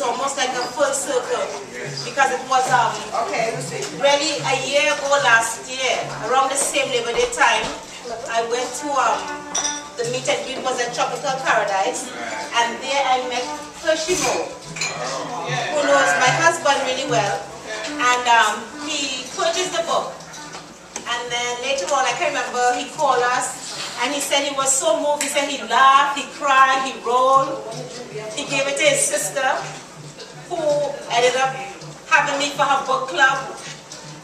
almost like a full circle because it was really a year ago last year, around the same Labor Day time, I went to the meet and greet was at Tropical Paradise, and there I met Hershimo, who knows my husband really well, and he purchased the book. And then later on, I can remember he called us and he said he was so moved. He said he laughed, he cried, he rolled. He gave it to his sister, who ended up having me for her book club.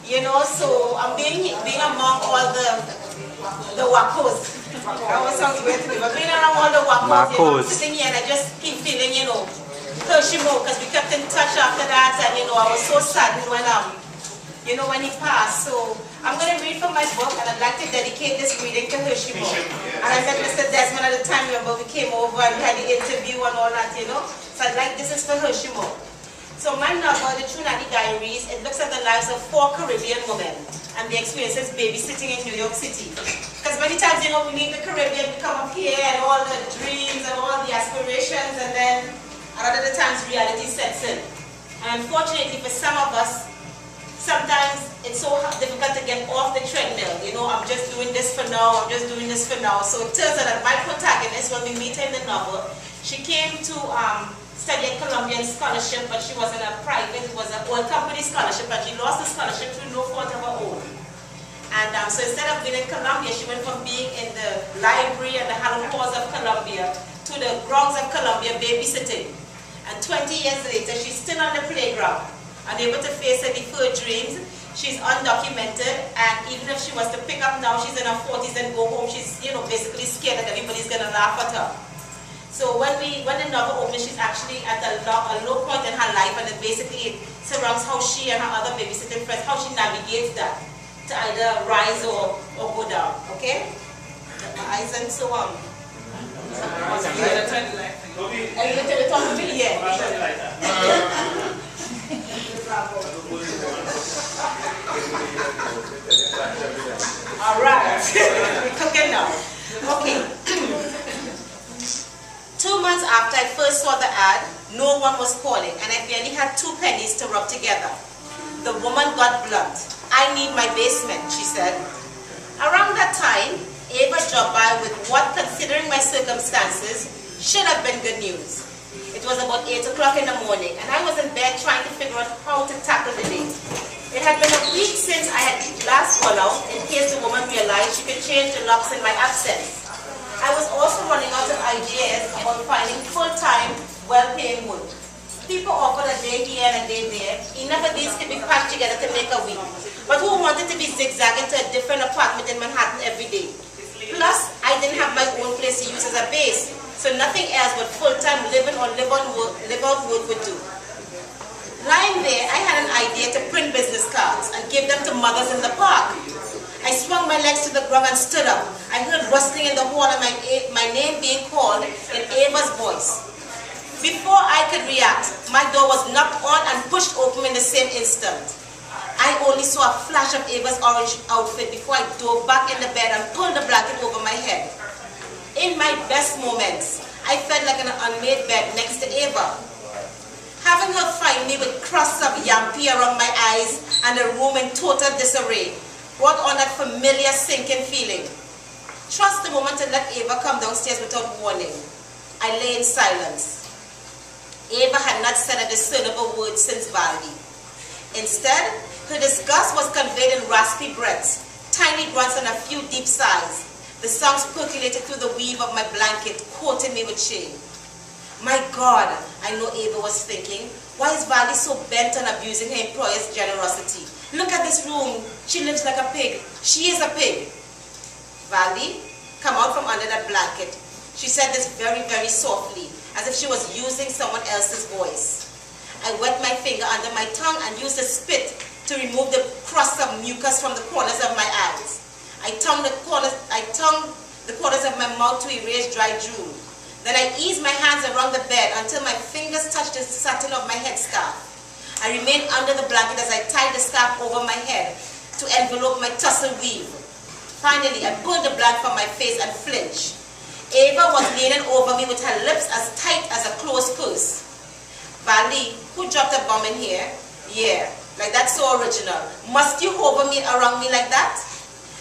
You know, so I'm being among all the wackos. That always sounds weird to me, but being around all the wackos, you know, I'm sitting here and I just keep feeling, you know, Hershimo, because we kept in touch after that, and you know, I was so saddened when you know, when he passed. So I'm going to read from my book, and I'd like to dedicate this reading to Hershimo. And I met Mr. Desmond at the time, remember, we came over and we had the interview and all that, you know. So I'd like, this is for Hershimo. So my novel, The Trinity Diaries, it looks at the lives of 4 Caribbean women and their experiences babysitting in New York City. Because many times, you know, we leave the Caribbean, we come up here and all the dreams and all the aspirations, and then a lot of the times reality sets in. And unfortunately for some of us, sometimes it's so difficult to get off the treadmill. You know, I'm just doing this for now, I'm just doing this for now. So it turns out that my protagonist, when we meet her in the novel, she came to study at Colombian scholarship, but she was in a private, it was an old company scholarship, and she lost the scholarship through no fault of her own. And so instead of being in Colombia, she went from being in the library and the hallowed halls of Colombia to the grounds of Colombia babysitting. And 20 years later, she's still on the playground, unable to face her deferred dreams. She's undocumented, and even if she was to pick up now, she's in her 40s and go home, she's, you know, basically scared that everybody's gonna laugh at her. So when the novel opens, she's actually at a low point in her life, and it basically surrounds how she and her other babysitting friends, how she navigates that to either rise or go down. Okay? My eyes and so on. Are you going to turn it on to me? Yeah. All right. We're cooking now. Okay. 2 months after I first saw the ad, no one was calling, and I barely had 2 pennies to rub together. The woman got blunt. I need my basement, she said. Around that time, Ava dropped by with what, considering my circumstances, should have been good news. It was about 8 o'clock in the morning, and I was in bed trying to figure out how to tackle the day. It had been a week since I had last gone out, in case the woman realized she could change the locks in my absence. I was also running out of ideas about finding full-time, well-paying work. People offered a day here and a day there. Enough of these could be packed together to make a week. But who wanted to be zigzagging to a different apartment in Manhattan every day? Plus, I didn't have my own place to use as a base, so nothing else but full-time living or live-out work would do. Lying there, I had an idea to print business cards and give them to mothers in the park. I swung my legs to the ground and stood up. I heard rustling in the hall and my name being called in Ava's voice. Before I could react, my door was knocked on and pushed open in the same instant. I only saw a flash of Ava's orange outfit before I dove back in the bed and pulled the blanket over my head. In my best moments, I felt like an unmade bed next to Ava. Having her find me with crusts of yampi around my eyes and the room in total disarray brought on that familiar sinking feeling. Trust the moment to let Ava come downstairs without warning. I lay in silence. Ava had not said a discernible word since Valdi. Instead, her disgust was conveyed in raspy breaths, tiny grunts and a few deep sighs. The sounds percolated through the weave of my blanket, coating me with shame. My God, I know Ava was thinking, why is Valdi so bent on abusing her employer's generosity? Look at this room. She lives like a pig. She is a pig. Valdi, come out from under that blanket. She said this very, very softly, as if she was using someone else's voice. I wet my finger under my tongue and used a spit to remove the crust of mucus from the corners of my eyes. I tongued the corners of my mouth to erase dry drool. Then I eased my hands around the bed until my fingers touched the satin of my headscarf. I remained under the blanket as I tied the scarf over my head to envelope my tussle weave. Finally, I pulled the blanket from my face and flinched. Ava was leaning over me with her lips as tight as a closed purse. Valdi Valley, who dropped a bomb in here? Yeah, like that's so original. Must you hover me around me like that?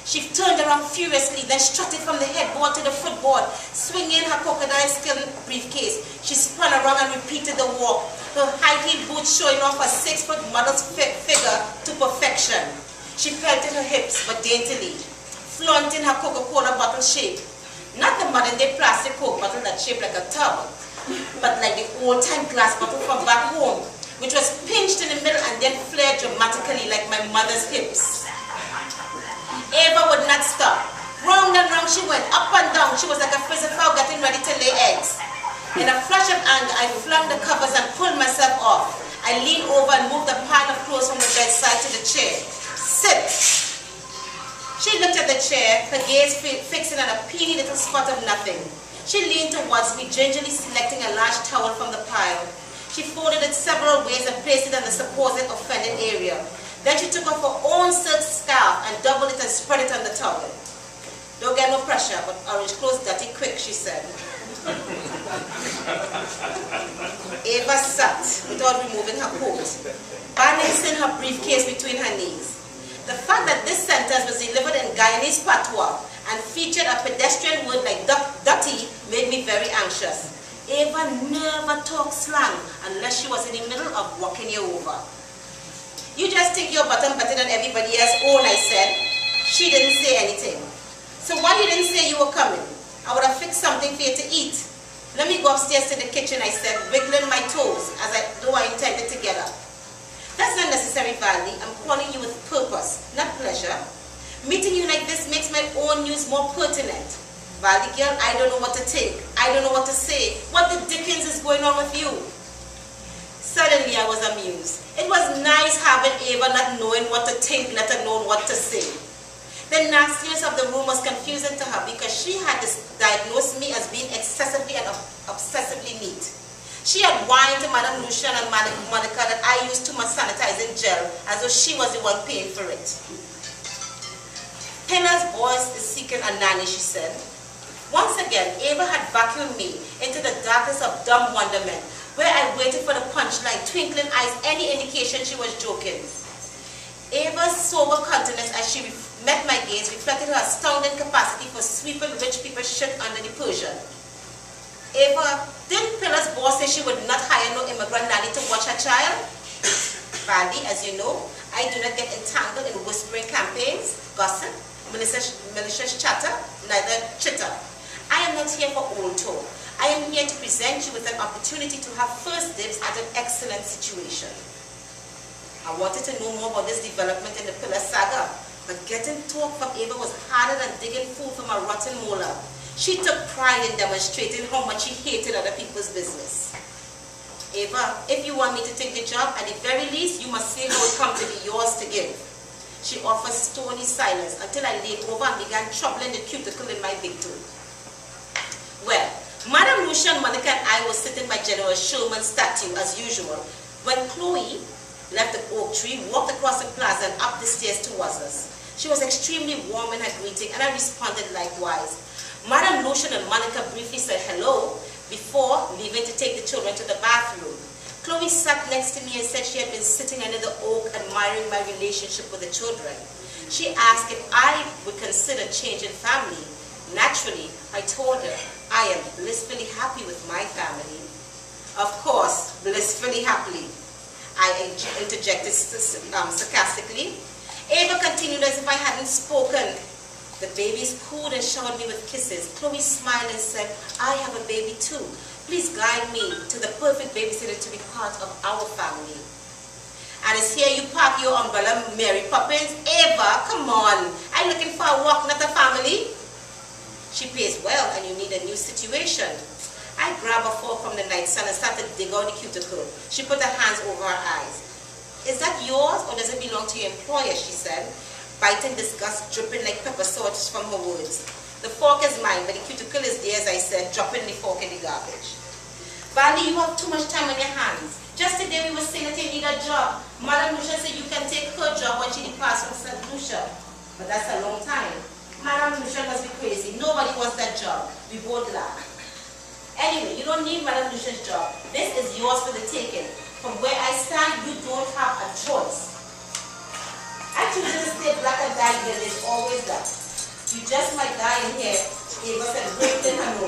She turned around furiously, then strutted from the headboard to the footboard, swinging her crocodile skin briefcase. She spun around and repeated the walk, her high-heeled boots showing off her 6-foot model's figure to perfection. She pelted her hips, but daintily, flaunting her Coca-Cola bottle shape. Not the modern-day plastic Coke bottle that shaped like a tub, but like the old-time glass bottle from back home, which was pinched in the middle and then flared dramatically like my mother's hips. Ava would not stop. Round and round she went, up and down. She was like a frizzy-fowl getting ready to lay eggs. In a flash of anger, I flung the covers and pulled myself off. I leaned over and moved a pile of clothes from the bedside to the chair. Sit. She looked at the chair, her gaze fixing on a peeny little spot of nothing. She leaned towards me, gingerly selecting a large towel from the pile. She folded it several ways and placed it on the supposed offended area. Then she took off her own silk scarf and doubled it and spread it on the towel. Don't get no pressure, but orange clothes dirty quick, she said. Ava sat without removing her coat, balancing her briefcase between her knees. The fact that this sentence was delivered in Guyanese patois and featured a pedestrian word like dirty made me very anxious. Ava never talked slang unless she was in the middle of walking you over. You just think your button better than everybody else's own, I said. She didn't say anything. So why you didn't say you were coming? I would have fixed something for you to eat. Let me go upstairs to the kitchen, I said, wiggling my toes though I intended to get up. That's not necessary, Valley. I'm calling you with purpose, not pleasure. Meeting you like this makes my own news more pertinent. Valley girl, I don't know what to take. I don't know what to say. What the dickens is going on with you? Suddenly I was amused. It was nice having Ava not knowing what to think, let alone what to say. The nastiness of the room was confusing to her because she had diagnosed me as being excessively and obsessively neat. She had whined to Madame Lucian and Monica that I used too much sanitizing gel, as though she was the one paying for it. Pilla's voice is seeking a nanny, she said. Once again, Ava had vacuumed me into the darkness of dumb wonderment, where I waited for the punchline, twinkling eyes, any indication she was joking. Ava's sober countenance as she met my gaze reflected her astounding capacity for sweeping rich people's shit under the Persian. Ava, didn't Pilla's boss say she would not hire no immigrant nanny to watch her child? Valley, as you know, I do not get entangled in whispering campaigns, gossip, malicious chatter, neither chitter. I am not here for old talk. I am here to present you with an opportunity to have first dibs at an excellent situation. I wanted to know more about this development in the Pillar saga, but getting talk from Ava was harder than digging food from a rotten molar. She took pride in demonstrating how much she hated other people's business. Ava, if you want me to take the job, at the very least, you must say how it comes to be yours to give. She offered stony silence until I leaned over and began troubling the cuticle in my big toe. Well, Madame Lucian, Monica, and I were sitting by General Sherman's statue as usual when Chloe left the oak tree, walked across the plaza and up the stairs towards us. She was extremely warm in her greeting, and I responded likewise. Madame Lucian and Monica briefly said hello before leaving to take the children to the bathroom. Chloe sat next to me and said she had been sitting under the oak admiring my relationship with the children. She asked if I would consider changing family. Naturally, I told her I am blissfully happy with my family. Of course, blissfully happily, I interjected sarcastically. Ava continued as if I hadn't spoken. The babies cooed and showered me with kisses. Chloe smiled and said, I have a baby too. Please guide me to the perfect babysitter to be part of our family. And it's here you park your umbrella, Mary Poppins. Ava, come on. I'm looking for a walk, not a family. She pays well and you need a new situation. I grabbed a fork from the nightstand and started to dig out the cuticle. She put her hands over her eyes. Is that yours or does it belong to your employer, she said, biting disgust dripping like pepper sauce from her words. The fork is mine, but the cuticle is theirs, I said, dropping the fork in the garbage. Valley, you have too much time on your hands. Just today we were saying that you need a job. Madame Lucia said you can take her job when she departs from St. Lucia. But that's a long time. Madame Lucia must be crazy. Nobody wants that job. We both laugh. Anyway, you don't need Madame Lucia's job. This is yours for the taking. say black and die here, there's always that. You just might die in here. Ava said, break in her nose.